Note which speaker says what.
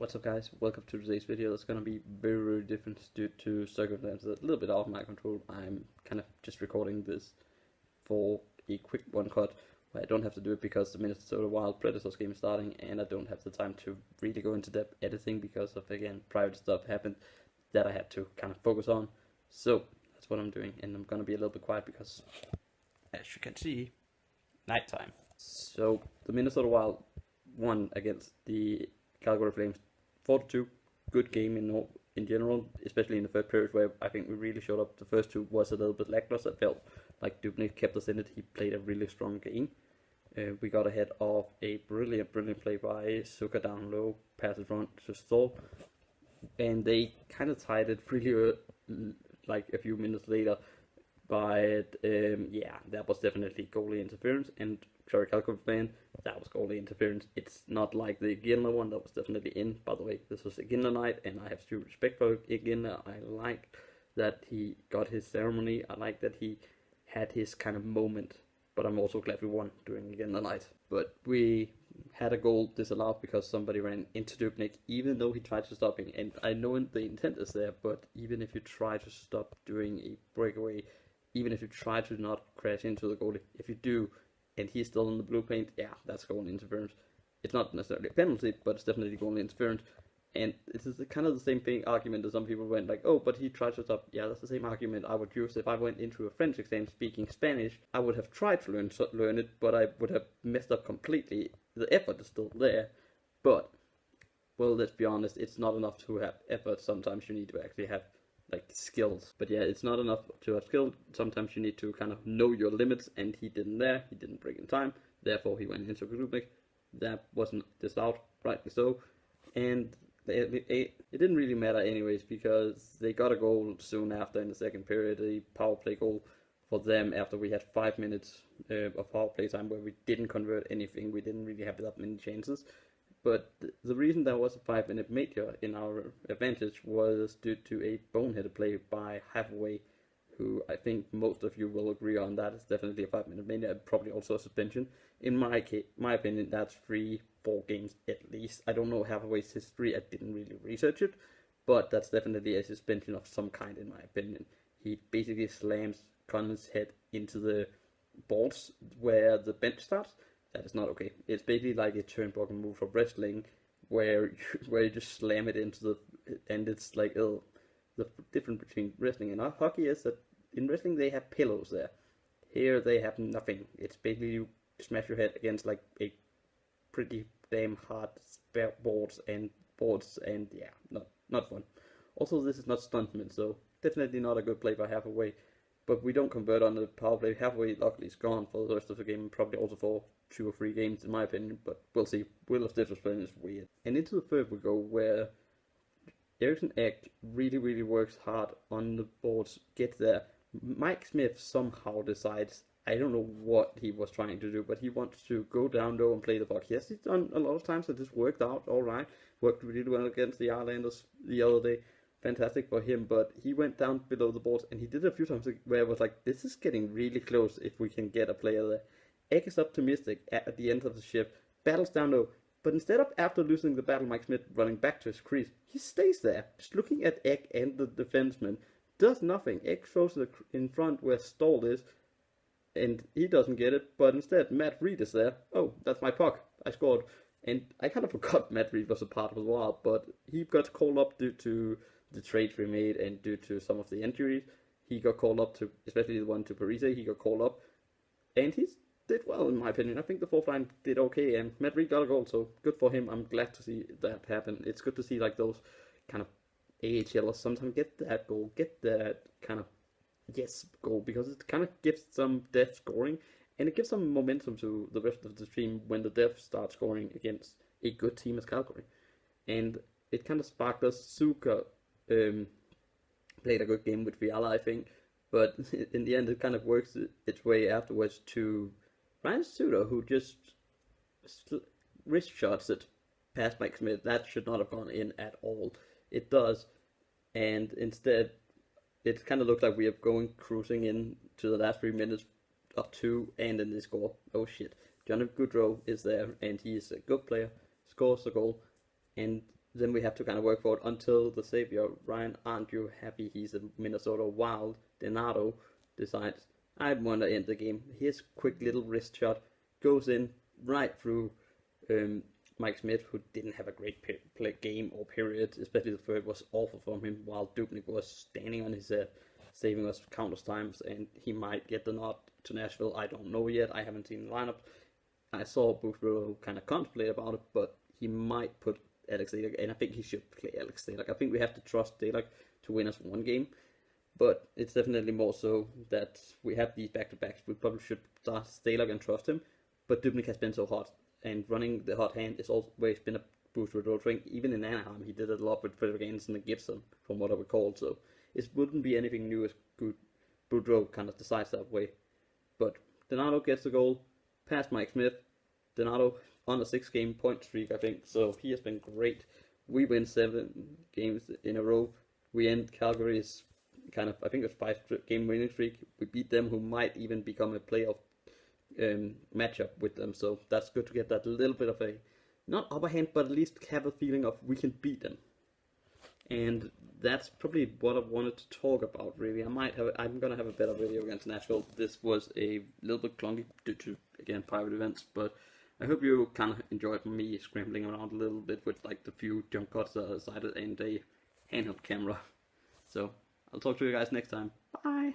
Speaker 1: What's up guys, welcome to today's video. It's gonna be very different due to circumstances a little bit out of my control. I'm kind of just recording this for a quick one cut where I don't have to do it because the Minnesota Wild Predators game is starting and I don't have the time to really go into depth editing because of, again, private stuff happened that I had to kind of focus on. So that's what I'm doing, and I'm gonna be a little bit quiet because, as you can see, nighttime. So the Minnesota Wild won against the Calgary Flames 4-2. Good game in general, especially in the third period where I think we really showed up. The first two was a little bit lackluster. It felt like Dubnyk kept us in it. He played a really strong game. We got ahead of a brilliant play by Suka down low, pass it front to Stoll, and they kind of tied it really like a few minutes later. But yeah, that was definitely goalie interference, and sorry, Calgary fan, that was goalie interference. It's not like the Iginla one that was definitely in. By the way, this was Iginla night, and I have true respect for Iginla. I like that he got his ceremony. I like that he had his kind of moment. But I'm also glad we won during Iginla night. But we had a goal disallowed because somebody ran into Dubnyk, even though he tried to stop him. And I know the intent is there, but even if you try to stop doing a breakaway, even if you try to not crash into the goalie, if you do, and he's still in the blue paint, yeah, that's goalie interference. It's not necessarily a penalty, but it's definitely goalie interference. And it's kind of the same thing argument that some people went like, oh, but he tried to stop. Yeah, that's the same argument I would use if I went into a French exam speaking Spanish. I would have tried to learn it, but I would have messed up completely. The effort is still there, but, well, let's be honest, it's not enough to have effort. Sometimes you need to actually have like skills. But yeah, it's not enough to have skill. Sometimes you need to kind of know your limits, and he didn't there. He didn't break in time. Therefore, he went into Dubnyk. That wasn't disallowed, rightly so. And it didn't really matter anyways because they got a goal soon after in the second period, a power play goal for them after we had 5 minutes of power play time where we didn't convert anything. We didn't really have that many chances. But the reason there was a 5-minute major in our advantage was due to a boneheaded play by Hathaway, who I think most of you will agree on. That is definitely a 5-minute major, probably also a suspension. In my opinion, that's 3-4 games at least. I don't know Hathaway's history. I didn't really research it, but that's definitely a suspension of some kind in my opinion. He basically slams Connor's head into the boards where the bench starts. That is not okay. It's basically like a turnbuckle move for wrestling, where you just slam it into the, and it's like the difference between wrestling and hockey is that in wrestling they have pillows there. Here they have nothing. It's basically you smash your head against like a pretty damn hard boards and yeah, not fun. Also, this is not stuntman, so definitely not a good play by Hathaway. But we don't convert on the power play. Halfway, luckily, is gone for the rest of the game, probably also for 2 or 3 games, in my opinion. But we'll see. Will of Discipline is weird. And into the third we go, where Eriksson Ek really works hard on the boards, gets there. Mike Smith somehow decides, I don't know what he was trying to do, but he wants to go down low and play the puck. Yes, he's done a lot of times, and this worked out all right. Worked really well against the Islanders the other day. Fantastic for him, but he went down below the boards, and he did it a few times where I was like, this is getting really close if we can get a player there. Egg is optimistic at the end of the shift, battles down low, but instead of after losing the battle, Mike Smith running back to his crease, he stays there, just looking at Egg and the defenseman, does nothing. Egg throws it in front where Stoll is, and he doesn't get it, but instead Matt Reed is there. Oh, that's my puck, I scored. And I kind of forgot Matt Reed was a part of the Wild, but he got called up due to the trades we made and due to some of the injuries. He got called up to, especially the one to Parise, he got called up, and he did well in my opinion. I think the fourth line did okay, and Matt Reed got a goal, so good for him. I'm glad to see that happen. It's good to see like those kind of AHLers sometimes get that goal, get that kind of yes goal, because it kind of gives some depth scoring, and it gives some momentum to the rest of the team when the depth starts scoring against a good team as Calgary. And it kind of sparked us. Suka played a good game with Fiala, I think, but in the end it kind of works its way afterwards to Ryan Suter, who just wrist shots it past Mike Smith. That should not have gone in at all. It does, and instead it kind of looked like we are going cruising in to the last 3 minutes up 2, and then they score. Oh shit. Jonathan Goodrow is there, and he is a good player, scores the goal, and then we have to kind of work for it until the savior, Ryan, aren't you happy he's a Minnesota Wild? Donato decides, I want to end the game. His quick little wrist shot goes in right through Mike Smith, who didn't have a great game or period, especially the third was awful from him, while Dubnyk was standing on his head, saving us countless times, and he might get the nod to Nashville. I don't know yet. I haven't seen the lineup. I saw Boothrow kind of contemplate about it, but he might put Alex Dubnyk, and I think he should play Alex Dubnyk. I think we have to trust Dubnyk to win us one game, but it's definitely more so that we have these back-to-backs. We probably should start Dubnyk and trust him, but Dubnyk has been so hot, and running the hot hand is always been a Boothrow thing. Even in Anaheim, he did it a lot with Frederick Anderson and Gibson, from what I recall, so it wouldn't be anything new as good. Boudreau kind of decides that way. But Donato gets the goal, past Mike Smith. Donato on a 6-game point streak, I think, so he has been great. We win 7 games in a row. We end Calgary's kind of, I think it's 5-game winning streak. We beat them, who might even become a playoff matchup with them, so that's good to get that little bit of a, not upper hand, but at least have a feeling of we can beat them. And that's probably what I wanted to talk about, really. I'm gonna have a better video against Nashville. This was a little bit clunky due to, again, private events, but I hope you kind of enjoyed me scrambling around a little bit with like the few jump cuts that I decided and a handheld camera. So I'll talk to you guys next time. Bye!